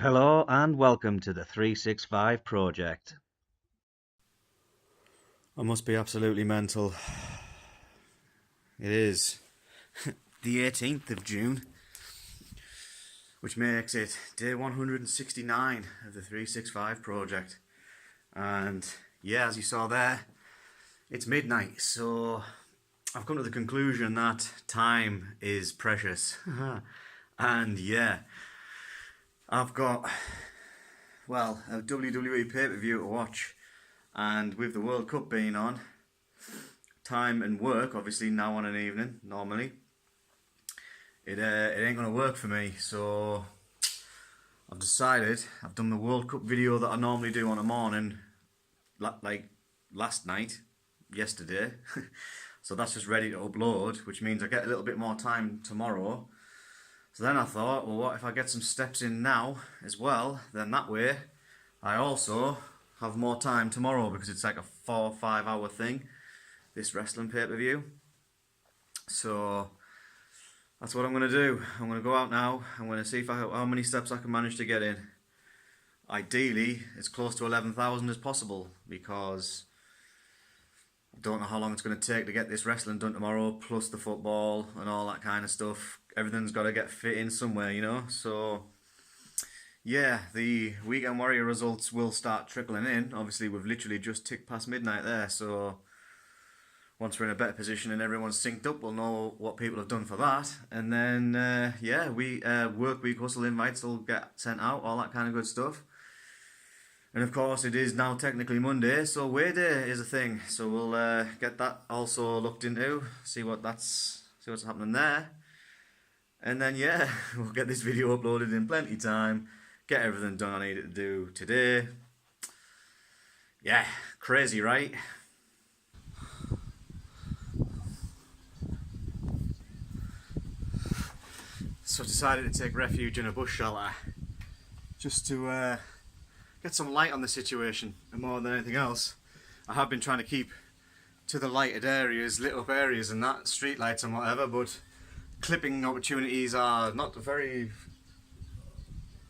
Hello and welcome to the 365 project. I must be absolutely mental. It is the 18th of June, which makes it day 169 of the 365 project. And yeah, as you saw there, it's midnight, so I've come to the conclusion that time is precious. And yeah, I've got, well, a WWE pay-per-view to watch, and with the World Cup being on, time and work obviously now on an evening normally, it ain't gonna work for me. So I've decided, I've done the World Cup video that I normally do on a morning, like last night, yesterday. So that's just ready to upload, which means I get a little bit more time tomorrow. So then I thought, well, what if I get some steps in now as well? Then that way I also have more time tomorrow, because it's like a 4 or 5 hour thing, this wrestling pay-per-view. So that's what I'm going to do. I'm going to go out now. I'm going to see how many steps I can manage to get in. Ideally, as close to 11,000 as possible, because I don't know how long it's going to take to get this wrestling done tomorrow, plus the football and all that kind of stuff. Everything's got to get fit in somewhere, you know. So yeah, the Weekend Warrior results will start trickling in. Obviously, we've literally just ticked past midnight there, so once we're in a better position and everyone's synced up, we'll know what people have done for that. And then, yeah, work week hustle invites will get sent out, all that kind of good stuff. And of course, it is now technically Monday, so Way Day is a thing. So we'll get that also looked into, see what's happening there. And then, yeah, we'll get this video uploaded in plenty of time, get everything done I need to do today. Yeah, crazy, right? So I decided to take refuge in a bush shelter, just to get some light on the situation. And more than anything else, I have been trying to keep to the lighted areas, lit up areas and that, street lights and whatever, but clipping opportunities are not very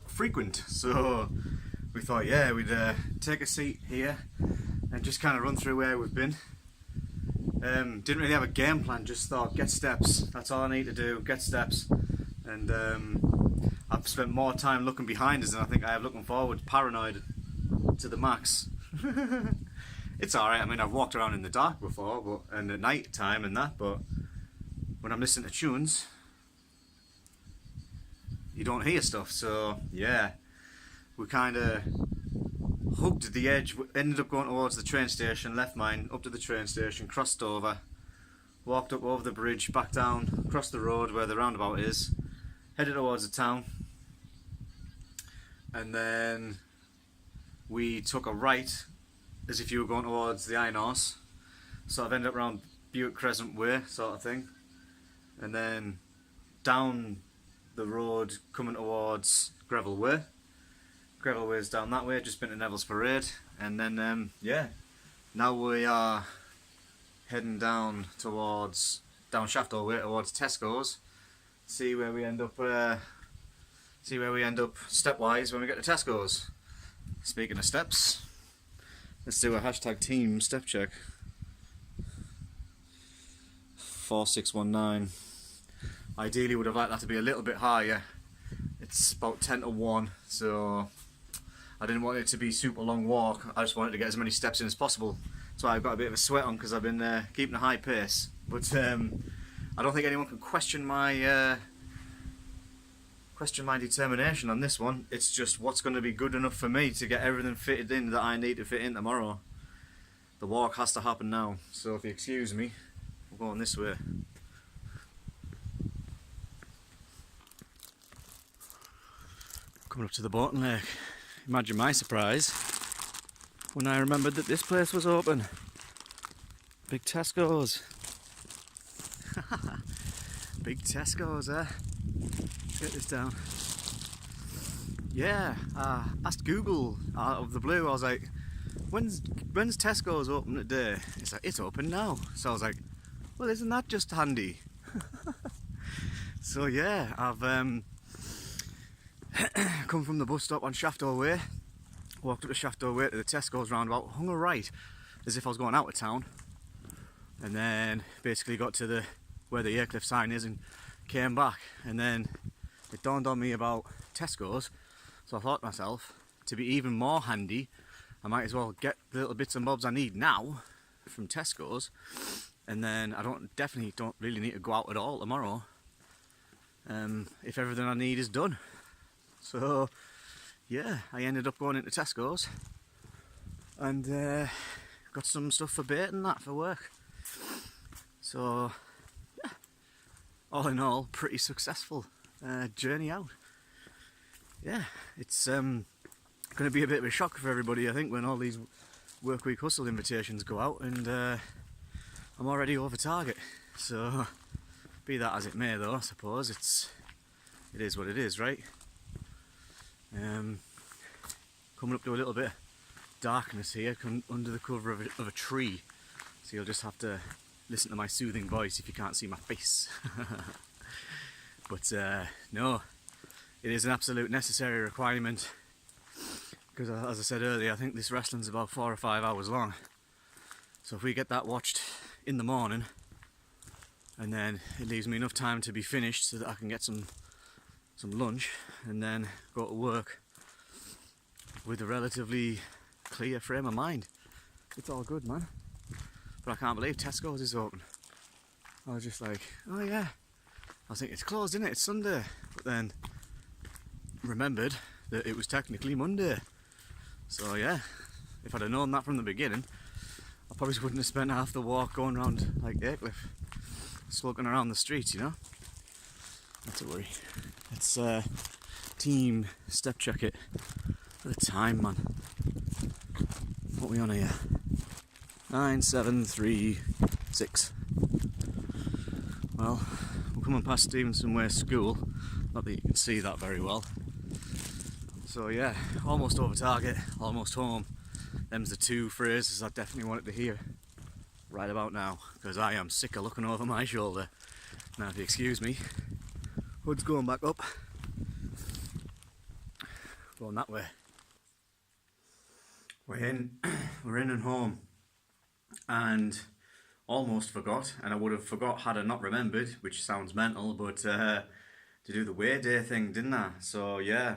frequent. So we thought, yeah, we'd take a seat here and just kind of run through where we've been. Didn't really have a game plan, just thought, get steps, that's all I need to do, get steps. And I've spent more time looking behind us than I think I have looking forward, paranoid to the max. It's alright, I mean, I've walked around in the dark before, and at night time and that, but when I'm listening to tunes, you don't hear stuff. So yeah, we kind of hugged the edge, ended up going towards the train station, left mine, up to the train station, crossed over, walked up over the bridge, back down, across the road where the roundabout is, headed towards the town, and then we took a right as if you were going towards the Iron Horse. So I've ended up around Buick Crescent Way sort of thing, and then down the road coming towards Greville Way. Greville Way's down that way, just been to Neville's Parade, and then yeah, now we are heading down Shafto Way towards Tesco's. See where we end up stepwise when we get to Tesco's. Speaking of steps, let's do a hashtag team step check. 4619. Ideally would have liked that to be a little bit higher. It's about 10 to 1, so I didn't want it to be super long walk. I just wanted to get as many steps in as possible. That's why I've got a bit of a sweat on, because I've been keeping a high pace. But I don't think anyone can question my determination on this one. It's just what's going to be good enough for me to get everything fitted in that I need to fit in tomorrow. The walk has to happen now, so if you excuse me, we're going this way. Coming up to the Bolton Lake. Imagine my surprise when I remembered that this place was open. Big Tesco's. Big Tesco's, eh? Let's get this down. Yeah, asked Google out of the blue. I was like, when's Tesco's open today? It's like, it's open now. So I was like, well, isn't that just handy? So yeah, I've Come from the bus stop on Shafto Way, walked up to Shafto Way to the Tesco's roundabout, hung a right as if I was going out of town, and then basically got to where the Aycliffe sign is and came back. And then it dawned on me about Tesco's, so I thought to myself, to be even more handy, I might as well get the little bits and bobs I need now from Tesco's, and then I definitely don't really need to go out at all tomorrow if everything I need is done. So yeah, I ended up going into Tesco's and got some stuff for bait and that for work. So yeah, all in all, pretty successful journey out. Yeah, it's going to be a bit of a shock for everybody, I think, when all these work week hustle invitations go out, and I'm already over target. So be that as it may, though, I suppose it is what it is, right? Coming up to a little bit of darkness here, under the cover of a tree, so you'll just have to listen to my soothing voice if you can't see my face. But no, it is an absolute necessary requirement, because as I said earlier, I think this wrestling's about 4 or 5 hours long. So if we get that watched in the morning, and then it leaves me enough time to be finished so that I can get some lunch and then go to work with a relatively clear frame of mind. It's all good, man. But I can't believe Tesco's is open. I was just like, oh yeah. I think it's closed, isn't it? It's Sunday. But then remembered that it was technically Monday. So yeah, if I'd have known that from the beginning, I probably wouldn't have spent half the walk going around like Aycliffe, skulking around the streets, you know? Not to worry. Let's team step check it for the time, man. What are we on here? 9736. Well, we're coming past Stevenson Way School. Not that you can see that very well. So yeah, almost over target, almost home. Them's the two phrases I definitely wanted to hear right about now, because I am sick of looking over my shoulder. Now if you excuse me, hood's going back up. Going that way. We're in and home, and almost forgot, and I would have forgot had I not remembered, which sounds mental, but to do the weigh day thing, didn't I? So yeah,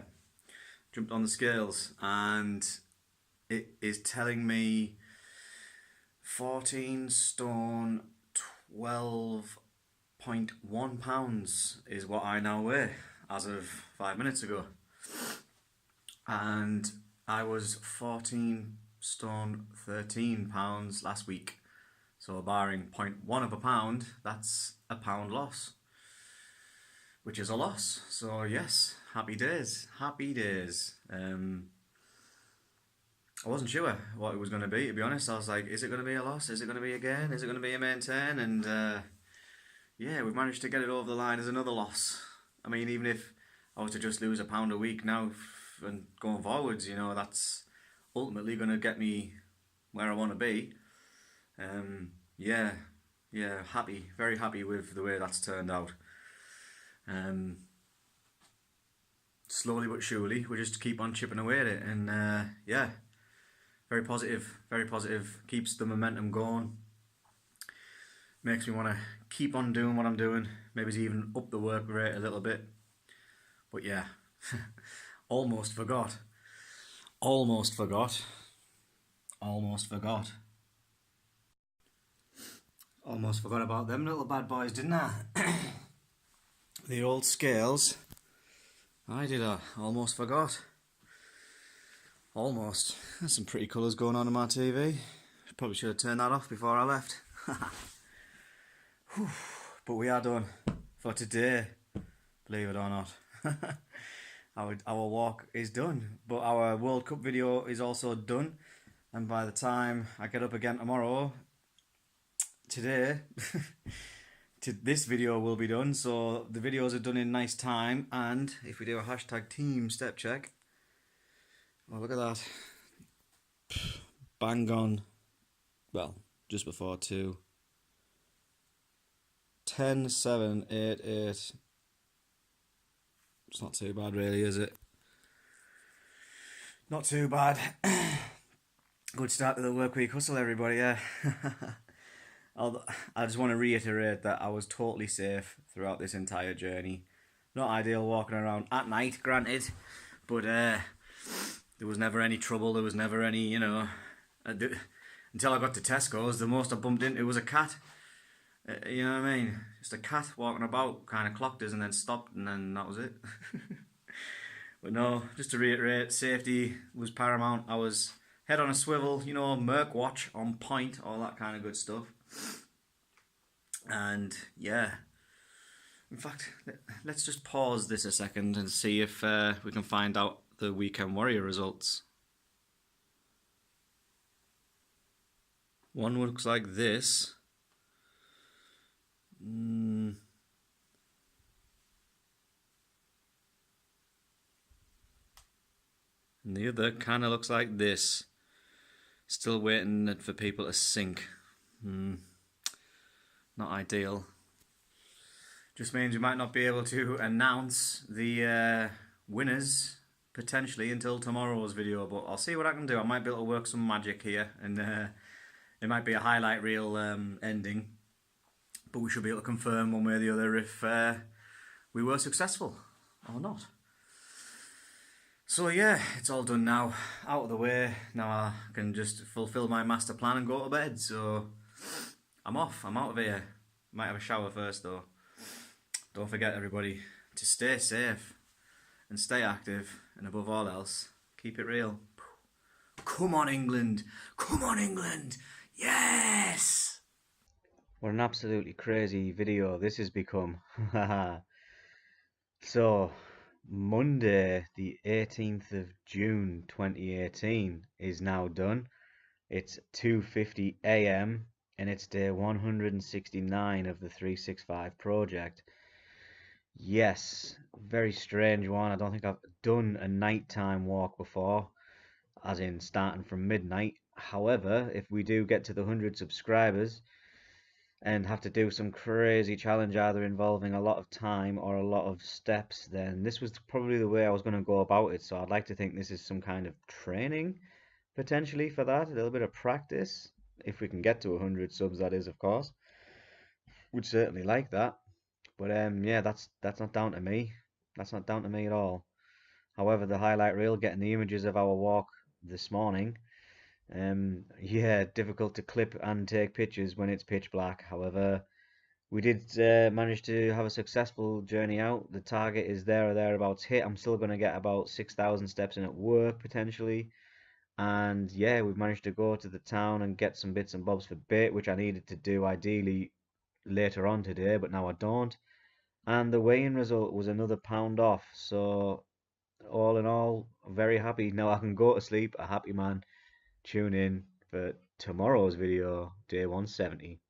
jumped on the scales, and it is telling me 14 stone 12.1 pounds is what I now weigh as of 5 minutes ago. And I was 14 stone 13 pounds last week. So barring 0.1 of a pound, that's a pound loss, which is a loss. So yes, happy days, happy days. I wasn't sure what it was going to be, to be honest. I was like, is it going to be a loss? Is it going to be a gain? Is it going to be a maintain? And yeah, we've managed to get it over the line as another loss. I mean, even if I was to just lose a pound a week now and going forwards, you know, that's ultimately going to get me where I want to be. Yeah, happy, very happy with the way that's turned out. Slowly but surely, we just keep on chipping away at it, and yeah, very positive, keeps the momentum going, makes me want to keep on doing what I'm doing, maybe even up the work rate a little bit. But yeah, almost forgot about them little bad boys, didn't I? The old scales. I almost forgot. Almost. There's some pretty colours going on my TV. Probably should have turned that off before I left. But we are done for today, believe it or not. Our walk is done, but our World Cup video is also done, and by the time I get up again tomorrow, today, this video will be done. So the videos are done in nice time, and if we do a hashtag team step check, oh look at that, bang on, well, just before 2, 10, 7, 8, 8. It's not too bad really, is it? Not too bad. Good start to the work week hustle, everybody. Yeah. I just want to reiterate that I was totally safe throughout this entire journey. Not ideal walking around at night, granted, but there was never any trouble. There was never any, until I got to Tesco's, the most I bumped into was a cat. You know what I mean? Just a cat walking about, kind of clocked us and then stopped, and then that was it. But no, just to reiterate, safety was paramount. I was head on a swivel, Merc watch on point, all that kind of good stuff. And yeah, in fact, let's just pause this a second and see if we can find out the Weekend Warrior results. One looks like this. And the other kind of looks like this. Still waiting for people to sync. Not ideal. Just means we might not be able to announce the winners potentially until tomorrow's video, but I'll see what I can do. I might be able to work some magic here, and it might be a highlight reel ending, but we should be able to confirm one way or the other if we were successful or not. So yeah, it's all done now, out of the way. Now I can just fulfill my master plan and go to bed. So I'm off, I'm out of here. Might have a shower first though. Don't forget, everybody, to stay safe and stay active, and above all else, keep it real. Come on, England! Come on, England! Yes! What an absolutely crazy video this has become. So, Monday, the 18th of June 2018 is now done. It's 2:50 a.m. and it's day 169 of the 365 project. Yes, very strange one. I don't think I've done a nighttime walk before, as in starting from midnight. However, if we do get to the 100 subscribers and have to do some crazy challenge either involving a lot of time or a lot of steps, then this was probably the way I was going to go about it. So I'd like to think this is some kind of training potentially for that, a little bit of practice, if we can get to 100 subs, that is, of course. Would certainly like that. But yeah, that's not down to me. That's not down to me at all. However, the highlight reel, getting the images of our walk this morning, yeah, difficult to clip and take pictures when it's pitch black. However, we did manage to have a successful journey out. The target is there or thereabouts hit. I'm still going to get about 6,000 steps in at work potentially. And yeah, we've managed to go to the town and get some bits and bobs for bait, which I needed to do ideally later on today, but now I don't. And the weigh-in result was another pound off. So all in all, very happy. Now I can go to sleep a happy man. Tune in for tomorrow's video, day 170.